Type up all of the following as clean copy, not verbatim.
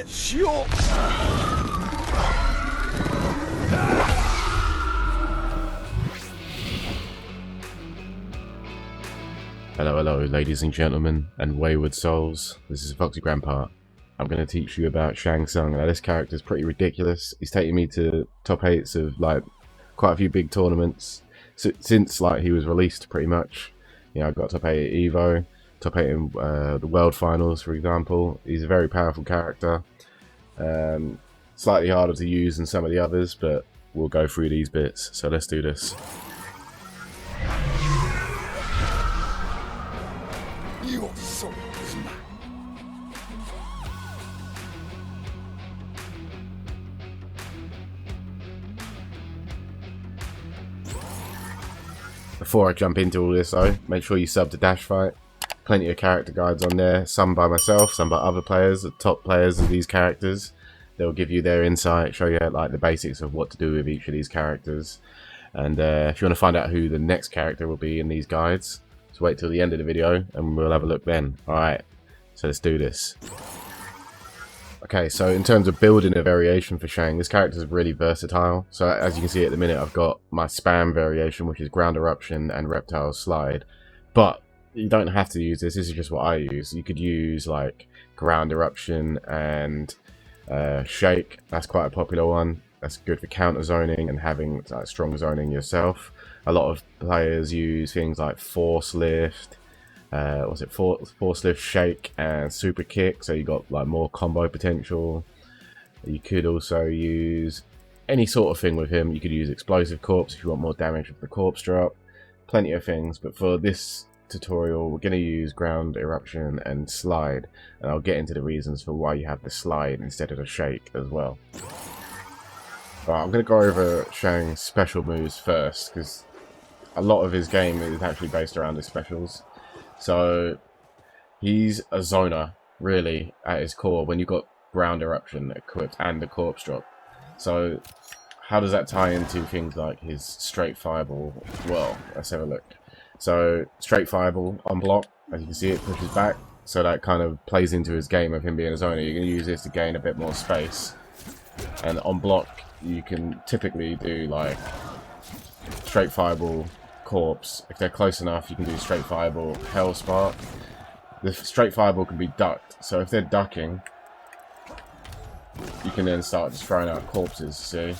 Hello, hello, ladies and gentlemen, and wayward souls. This is F0xy Grampa. I'm going to teach you about Shang Tsung. Now, this character is pretty ridiculous. He's taken me to top 8s of like quite a few big tournaments since like he was released, pretty much. You know, I got top 8 at Evo, top 8 in the World Finals, for example. He's a very powerful character. Slightly harder to use than some of the others, but we'll go through these bits. So let's do this. Your soul is mine. Before I jump into all this though, make sure you sub to DashFight. Plenty of character guides on there, some by myself, some by other players, the top players of these characters. They'll give you their insight, show you like the basics of what to do with each of these characters. And if you want to find out who the next character will be in these guides, just wait till the end of the video and we'll have a look then. Alright, so let's do this. Okay, so in terms of building a variation for Shang, this character is really versatile. So as you can see at the minute, I've got my spam variation, which is ground eruption and reptile slide. But you don't have to use this. This is just what I use. You could use like ground eruption and shake. That's quite a popular one. That's good for counter zoning and having like strong zoning yourself. A lot of players use things like force lift. Force lift, shake, and super kick, so you got like more combo potential. You could also use any sort of thing with him. You could use explosive corpse if you want more damage with the corpse drop. Plenty of things, but for this tutorial we're going to use ground eruption and slide, and I'll get into the reasons for why you have the slide instead of the shake as well. Right, I'm going to go over Shang's special moves first, because a lot of his game is actually based around his specials. So he's a zoner, really, at his core, when you've got ground eruption equipped and the corpse drop. So how does that tie into things like his straight fireball? Well, let's have a look. So straight fireball on block, as you can see, it pushes back, so that kind of plays into his game of him being a zoner. You're going to use this to gain a bit more space. And on block, you can typically do like straight fireball, corpse. If they're close enough, you can do straight fireball, hell spark. The straight fireball can be ducked, so if they're ducking, you can then start just throwing out corpses, see,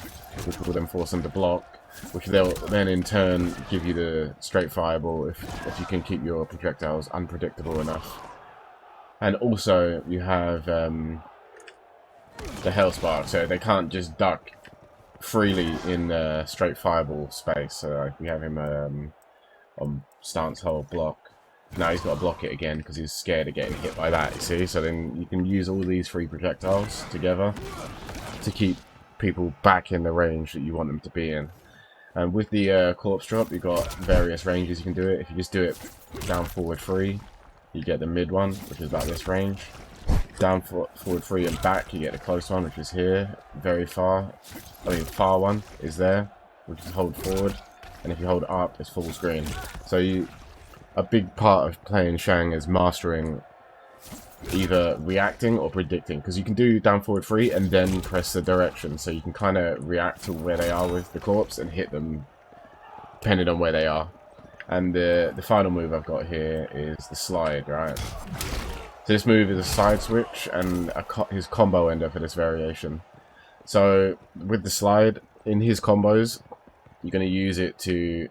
which will then force them to block, which they'll then in turn give you the straight fireball if you can keep your projectiles unpredictable enough. And also you have the hell spark, so they can't just duck freely in straight fireball space. So we have him on stance hold block. Now he's got to block it again because he's scared of getting hit by that, you see. So then you can use all these 3 projectiles together to keep people back in the range that you want them to be in. And with the corpse drop, you've got various ranges you can do it. If you just do it down forward 3, you get the mid one, which is about this range. Down forward 3 and back, you get the close one, which is here, very far. Far one is there, which is hold forward, and if you hold up, it's full screen. So a big part of playing Shang is mastering either reacting or predicting, because you can do down forward 3 and then press the direction, so you can kind of react to where they are with the corpse and hit them depending on where they are. And the final move I've got here is the slide, right? So this move is a side switch and his combo ender for this variation. So with the slide, in his combos, you're going to use it to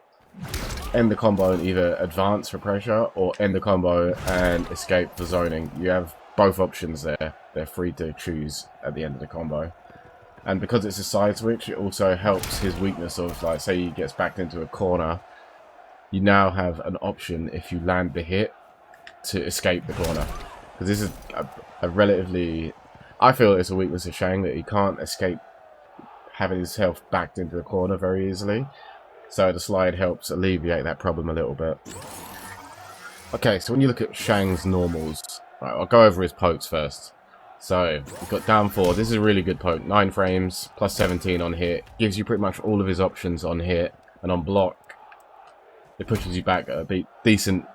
end the combo and either advance for pressure or end the combo and escape for zoning. You have both options there. They're free to choose at the end of the combo. And because it's a side switch, it also helps his weakness of, like, say he gets backed into a corner, you now have an option if you land the hit to escape the corner. Because this is a relatively... I feel it's a weakness of Shang that he can't escape having his health backed into the corner very easily. So the slide helps alleviate that problem a little bit. Okay, so when you look at Shang's normals... Right, I'll go over his pokes first. So, we've got down 4. This is a really good poke. 9 frames, plus 17 on hit. Gives you pretty much all of his options on hit. And on block, it pushes you back at a decent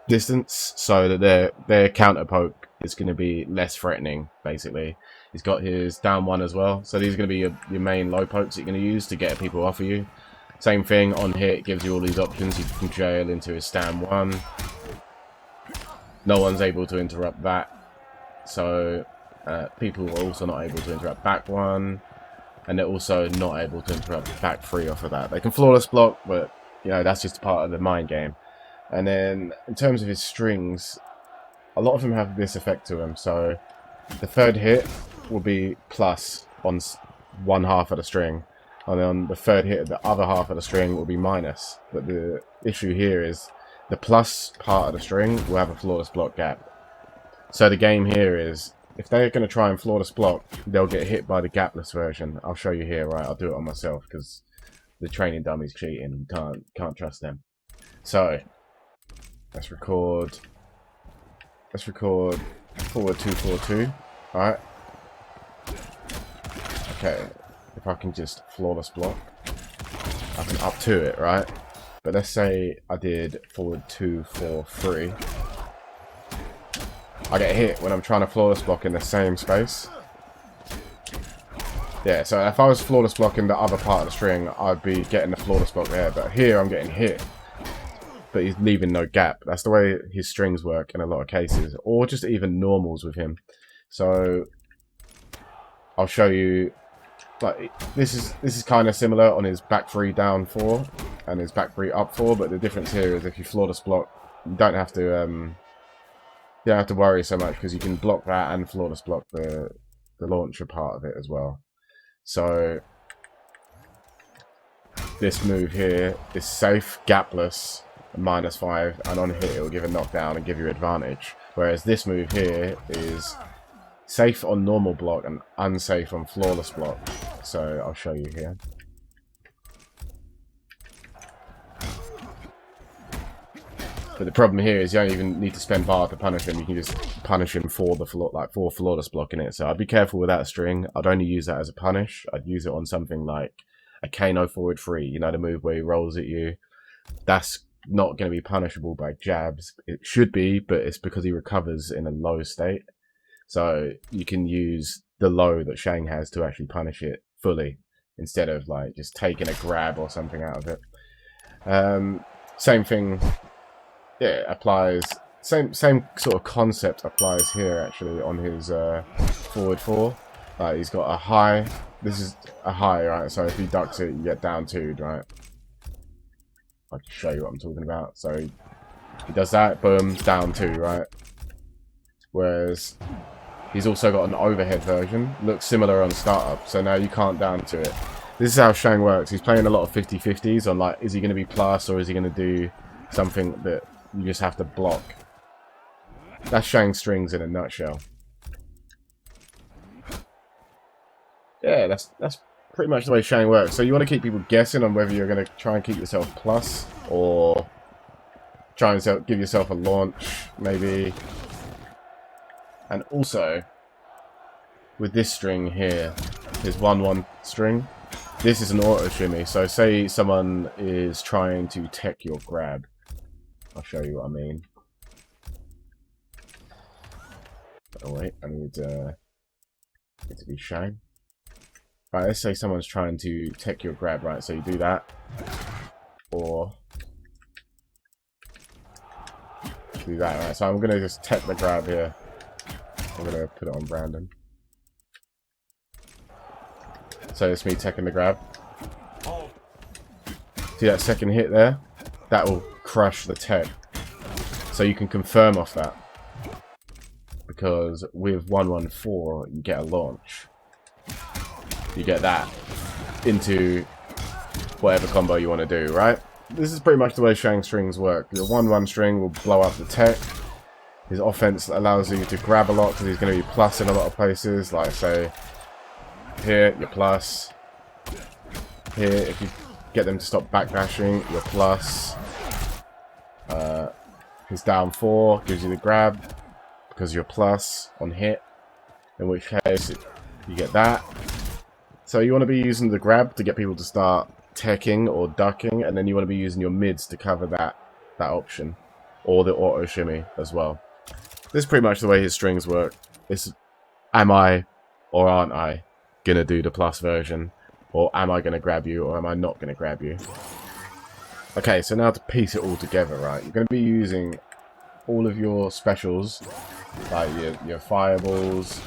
distance, so that their counter poke is going to be less threatening. Basically, he's got his down one as well, so these are going to be your main low pokes that you're going to use to get people off of you. Same thing on hit, gives you all these options. You can jail into his stand one. No one's able to interrupt that, so people are also not able to interrupt back one, and they're also not able to interrupt back three off of that. They can flawless block, but you know, that's just part of the mind game. And then in terms of his strings, a lot of them have this effect to them. So the third hit will be plus on one half of the string, and then the third hit of the other half of the string will be minus. But the issue here is the plus part of the string will have a flawless block gap. So the game here is, if they're going to try and flawless block, they'll get hit by the gapless version. I'll show you here, right? I'll do it on myself because the training dummy's cheating. Can't trust them. So let's record forward 242. Alright. Okay. If I can just flawless block, I can up to it, right? But let's say I did forward 243. I get hit when I'm trying to flawless block in the same space. Yeah, so if I was flawless blocking the other part of the string, I'd be getting the flawless block there. But here I'm getting hit, but he's leaving no gap. That's the way his strings work in a lot of cases, or just even normals with him. So I'll show you. Like this is kind of similar on his back three down four and his back three up four, but the difference here is if you flawless block, you don't have to worry so much, because you can block that and flawless block the launcher part of it as well. So this move here is safe, gapless, -5, and on hit it will give a knockdown and give you advantage. Whereas this move here is safe on normal block and unsafe on flawless block. So I'll show you here. But the problem here is you don't even need to spend bar to punish him. You can just punish him for the for flawless blocking it. So I'd be careful with that string. I'd only use that as a punish. I'd use it on something like a Kano forward 3. You know, the move where he rolls at you. That's not going to be punishable by jabs. It should be, but it's because he recovers in a low state. So you can use the low that Shang has to actually punish it fully, instead of like just taking a grab or something out of it. Same thing. Yeah, applies. Same sort of concept applies here actually on his forward 4. He's got a high. This is a high, right? So if he ducks it, you get down 2, right? I can show you what I'm talking about. So he does that, boom, down 2, right? Whereas he's also got an overhead version. Looks similar on startup, so now you can't down to it. This is how Shang works. He's playing a lot of 50-50s on like, is he going to be plus or is he going to do something that you just have to block. That's Shang strings in a nutshell. Yeah, that's pretty much the way Shang works. So you want to keep people guessing on whether you're going to try and keep yourself plus or try and give yourself a launch, maybe. And also, with this string here, his 1-1 string, this is an auto shimmy. So say someone is trying to tech your grab. I'll show you what I mean. Oh wait, I need to be Shang. Right, let's say someone's trying to tech your grab, right? So you do that, or do that, right? So I'm gonna just tech the grab here. I'm gonna put it on Brandon. So it's me teching the grab. See that second hit there? That will crush the tech. So you can confirm off that. Because with 114, you get a launch. You get that into whatever combo you want to do, right? This is pretty much the way Shang strings work. Your 1-1 string will blow up the tech. His offense allows you to grab a lot because he's going to be plus in a lot of places. Like, say, here, you're plus. Here, if you get them to stop backdashing, you're plus. His down 4 gives you the grab because you're plus on hit. In which case, you get that. So you want to be using the grab to get people to start teching or ducking, and then you want to be using your mids to cover that option. or the auto shimmy as well. This is pretty much the way his strings work. It's, am I or aren't I gonna do the plus version? Or am I gonna grab you or am I not gonna grab you? Okay, so now to piece it all together, right? You're gonna be using all of your specials, like your fireballs.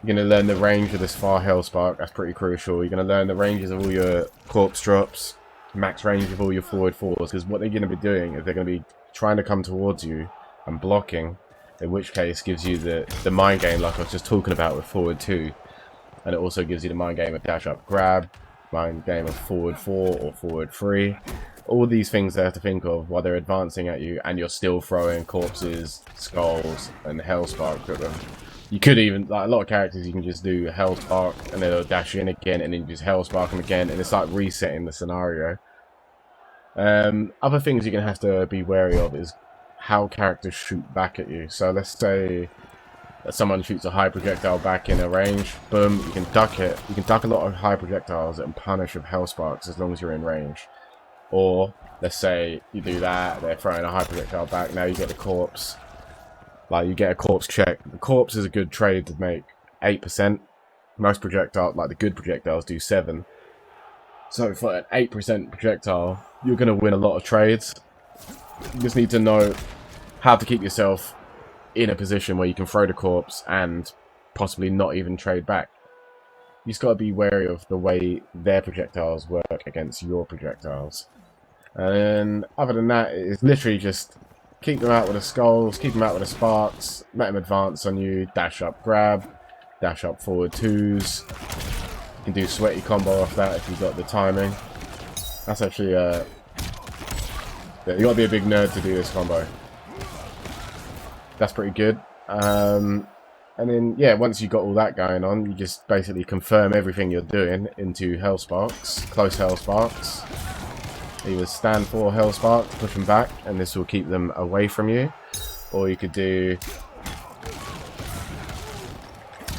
You're going to learn the range of this far hell spark. That's pretty crucial. You're going to learn the ranges of all your corpse drops, max range of all your forward fours, because what they're going to be doing is they're going to be trying to come towards you and blocking, in which case gives you the mind game like I was just talking about with forward 2. And it also gives you the mind game of dash up grab, mind game of forward 4 or forward 3. All these things they have to think of while they're advancing at you, and you're still throwing corpses, skulls, and hell spark at them. You could even, like a lot of characters, you can just do hell spark and then they'll dash in again and then just hell spark them again, and it's like resetting the scenario. Other things you're going to have to be wary of is how characters shoot back at you. So let's say that someone shoots a high projectile back in a range, boom, you can duck it. You can duck a lot of high projectiles and punish with hell sparks as long as you're in range. Or let's say you do that, they're throwing a high projectile back, now you get the corpse. Like, you get a corpse check. The corpse is a good trade to make 8%. Most projectiles, like the good projectiles, do 7. So for an 8% projectile, you're going to win a lot of trades. You just need to know how to keep yourself in a position where you can throw the corpse and possibly not even trade back. You just got to be wary of the way their projectiles work against your projectiles. And other than that, it's literally just keep them out with the skulls, keep them out with the sparks, let them advance on you, dash up grab, dash up forward 2s. You can do sweaty combo off that if you've got the timing. That's actually, yeah, you gotta be a big nerd to do this combo. That's pretty good. And then, yeah, once you've got all that going on, you just basically confirm everything you're doing into hell sparks, close hell sparks. Either stand for hell spark, push them back, and this will keep them away from you. Or you could do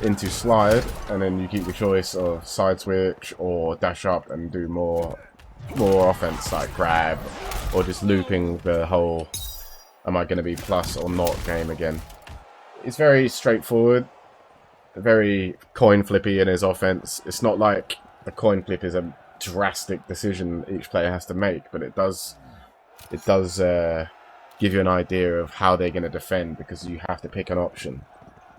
into slide, and then you keep the choice of side switch or dash up and do more offense like grab, or just looping the whole am I going to be plus or not game again. It's very straightforward, very coin flippy in his offense. It's not like a coin flip is a drastic decision each player has to make, but it does give you an idea of how they're going to defend, because you have to pick an option.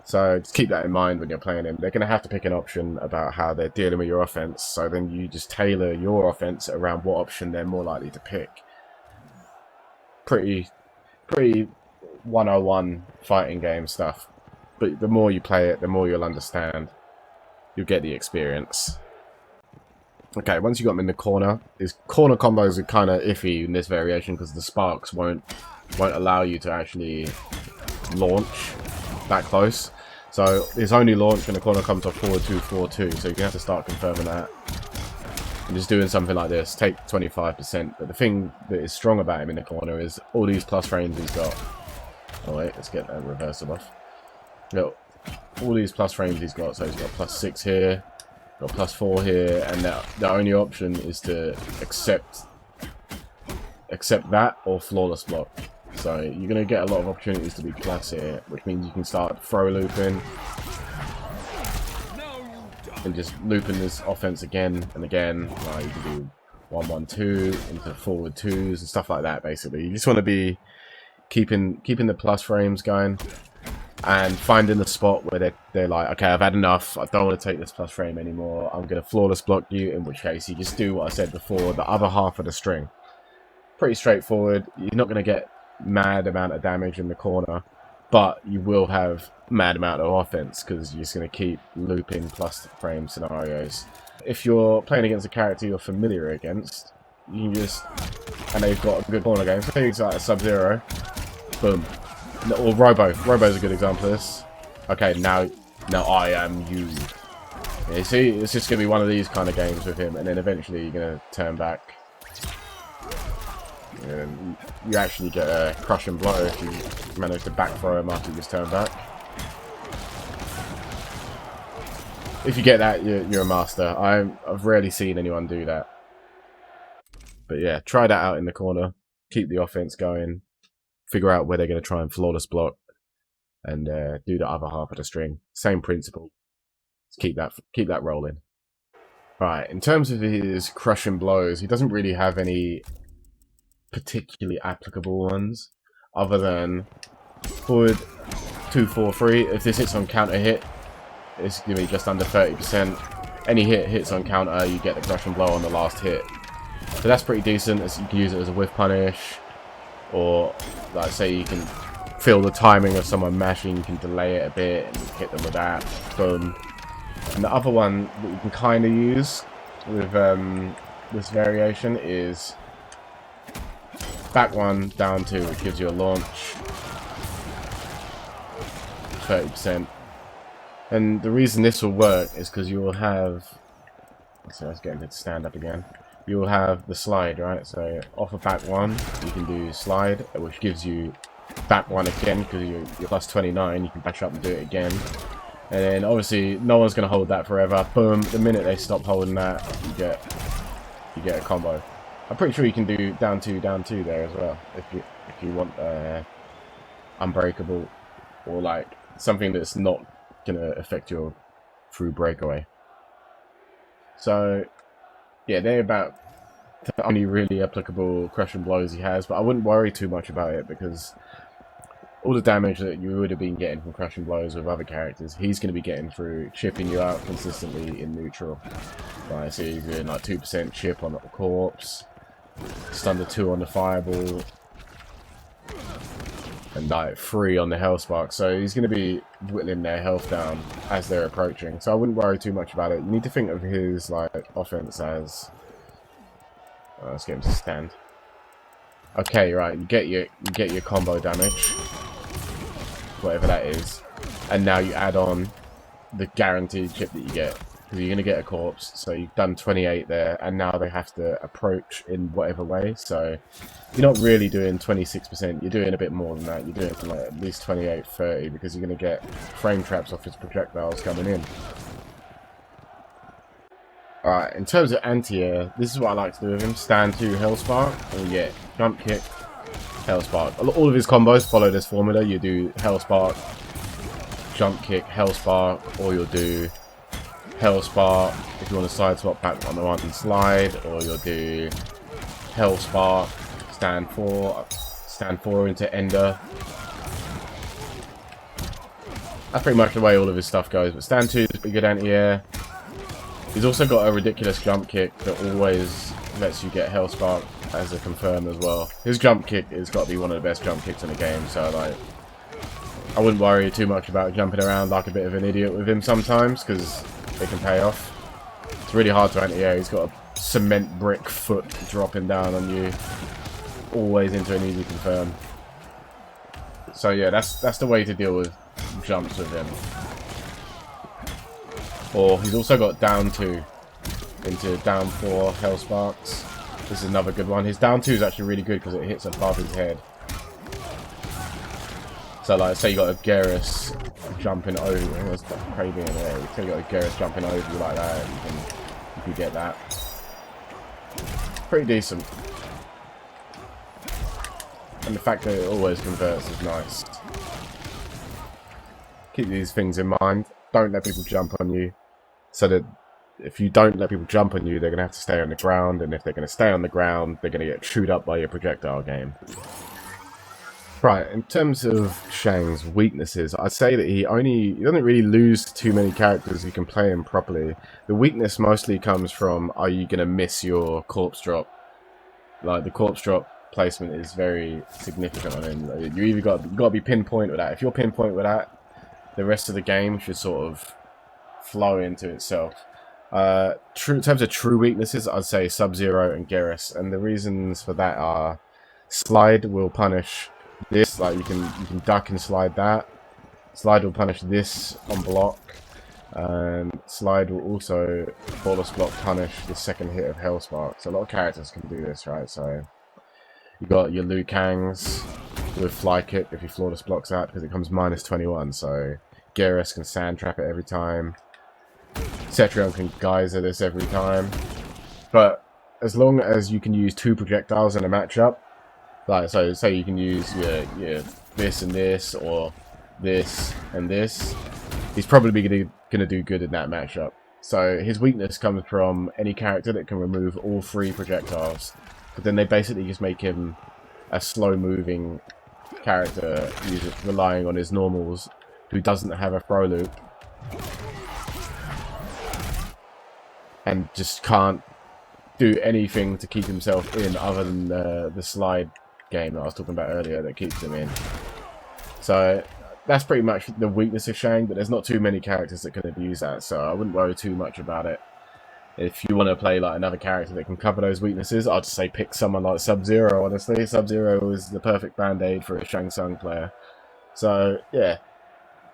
So just keep that in mind when you're playing him. They're going to have to pick an option about how they're dealing with your offense, so then you just tailor your offense around what option they're more likely to pick. Pretty 101 fighting game stuff, but the more you play it, the more you'll understand. You'll get the experience. Okay, once you got him in the corner, his corner combos are kind of iffy in this variation because the sparks won't allow you to actually launch that close. So his only launch when the corner comes off forward 2, forward 2, so you're gonna have to start confirming that. And just doing something like this, take 25%. But the thing that is strong about him in the corner is all these plus frames he's got. Oh wait, let's get that reversal off. Look, all these plus frames he's got. So he's got +6 here. Got +4 here, and the only option is to accept that or flawless block. So you're going to get a lot of opportunities to be plus here, which means you can start throw looping and just looping this offense again and again. You can do 1-1-2 into forward 2s and stuff like that. Basically, you just want to be keeping the plus frames going. And finding the spot where they're like, okay, I've had enough. I don't want to take this plus frame anymore. I'm going to flawless block you, in which case you just do what I said before, the other half of the string. Pretty straightforward. You're not going to get mad amount of damage in the corner, but you will have mad amount of offense because you're just going to keep looping plus frame scenarios. If you're playing against a character you're familiar against, you can just, and they've got a good corner game, so things like a Sub-Zero, boom. Or Robo's a good example of this. Okay, now I am you. Yeah, you see, it's just going to be one of these kind of games with him, and then eventually you're going to turn back. And you actually get a crushing blow if you manage to back throw him after you just turn back. If you get that, you're a master. I've rarely seen anyone do that. But yeah, try that out in the corner. Keep the offense going. figure out where they're going to try and flawless block, and do the other half of the string. Same principle. Let's keep that rolling. Right, in terms of his crushing blows, he doesn't really have any particularly applicable ones, other than forward 2-4-3. If this hits on counter hit, it's going to be just under 30%. Any hits on counter, you get the crushing blow on the last hit. So that's pretty decent, as you can use it as a whiff punish, or like say you can feel the timing of someone mashing, you can delay it a bit and hit them with that. Boom. And the other one that you can kind of use with this variation is back 1, down 2, which gives you a launch 30%. And the reason this will work is because you will have, so let's get him to stand up again. You will have the slide, right? So off of back 1, you can do slide, which gives you back 1 again because you're plus 29. You can bash up and do it again. And then obviously no one's going to hold that forever. Boom! The minute they stop holding that, you get a combo. I'm pretty sure you can do down 2 there as well if you want unbreakable, or like something that's not gonna affect your through breakaway. So yeah, they're about the only really applicable crushing blows he has, but I wouldn't worry too much about it because all the damage that you would have been getting from crushing blows with other characters, he's going to be getting through chipping you out consistently in neutral. Right, so he's doing like 2% chip on the corpse, just under 2 on the fireball, and like 3 on the health spark. So he's going to be whittling their health down as they're approaching. So I wouldn't worry too much about it. You need to think of his like offense as let's get him to stand. Okay, right, you get your combo damage, whatever that is, and now you add on the guaranteed chip that you get, because you're going to get a corpse. So you've done 28 there, and now they have to approach in whatever way. So you're not really doing 26%, you're doing a bit more than that. You're doing like at least 28, 30, because you're going to get frame traps off his projectiles coming in. Alright, in terms of anti-air, this is what I like to do with him. Stand 2, Hellspark, and you get jump kick, Hellspark. All of his combos follow this formula. You do Hellspark, jump kick, Hellspark, or you'll do Hellspark if you want to side swap back on the one and slide, or you'll do Hellspark, stand 4 into Ender. That's pretty much the way all of his stuff goes, but stand 2 is pretty good anti-air. He's also got a ridiculous jump kick that always lets you get Hellspark as a confirm as well. His jump kick has got to be one of the best jump kicks in the game, so like I wouldn't worry too much about jumping around like a bit of an idiot with him sometimes, because it can pay off. It's really hard to anti-air. He's got a cement brick foot dropping down on you, always into an easy confirm. So yeah, that's the way to deal with jumps with him. Or he's also got down 2 into down 4 Hellsparks. This is another good one. His down 2 is actually really good because it hits above his head. So like, say you got a Garrus jumping over, there's crazy in there. Say you got a Garrus jumping over you like that, you can get that. Pretty decent. And the fact that it always converts is nice. Keep these things in mind. Don't let people jump on you. So that if you don't let people jump on you, they're going to have to stay on the ground. And if they're going to stay on the ground, they're going to get chewed up by your projectile game. Right, in terms of Shang's weaknesses, I'd say that he doesn't really lose too many characters who can play him properly. The weakness mostly comes from, are you going to miss your corpse drop? Like, the corpse drop placement is very significant on him. Like, you either got to be pinpoint with that. If you're pinpoint with that, the rest of the game should sort of flow into itself. In terms of true weaknesses, I'd say Sub-Zero and Garrus, and the reasons for that are slide will punish this, like you can duck and slide that. Slide will punish this on block. Slide will also flawless block punish the second hit of Hellspark. So a lot of characters can do this, right? So you got your Liu Kangs with fly kick if he flawless blocks that, because it comes -21. So Garrus can sand trap it every time. Cetrion can geyser this every time. But as long as you can use 2 projectiles in a matchup, Like, so say you can use your this and this, or this and this. He's probably gonna do good in that matchup. So his weakness comes from any character that can remove all 3 projectiles. But then they basically just make him a slow-moving character, relying on his normals, who doesn't have a throw loop, and just can't do anything to keep himself in other than the slide game that I was talking about earlier that keeps him in. So that's pretty much the weakness of Shang, but there's not too many characters that can abuse that, so I wouldn't worry too much about it. If you want to play like another character that can cover those weaknesses, I'd just say pick someone like Sub-Zero, honestly. Sub-Zero is the perfect band-aid for a Shang Tsung player. So, yeah.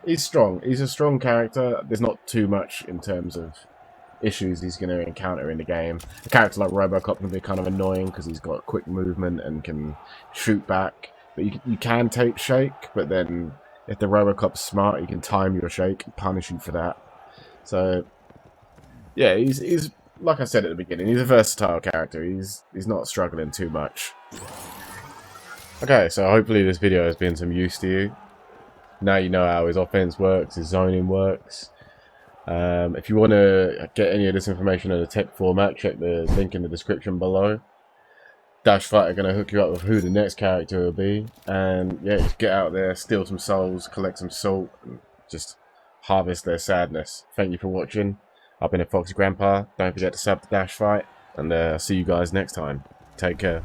He's strong. He's a strong character. There's not too much in terms of issues he's going to encounter in the game. A character like Robocop can be kind of annoying because he's got quick movement and can shoot back. But you can take shake, but then if the Robocop's smart, he can time your shake and punish you for that. So, yeah, he's like I said at the beginning, he's a versatile character. He's not struggling too much. Okay, so hopefully this video has been some use to you. Now you know how his offense works, his zoning works. If you want to get any of this information in a tech format, check the link in the description below. DashFight are going to hook you up with who the next character will be. And yeah, just get out there, steal some souls, collect some salt, and just harvest their sadness. Thank you for watching. I've been F0xy Grampa. Don't forget to sub to DashFight. And I'll see you guys next time. Take care.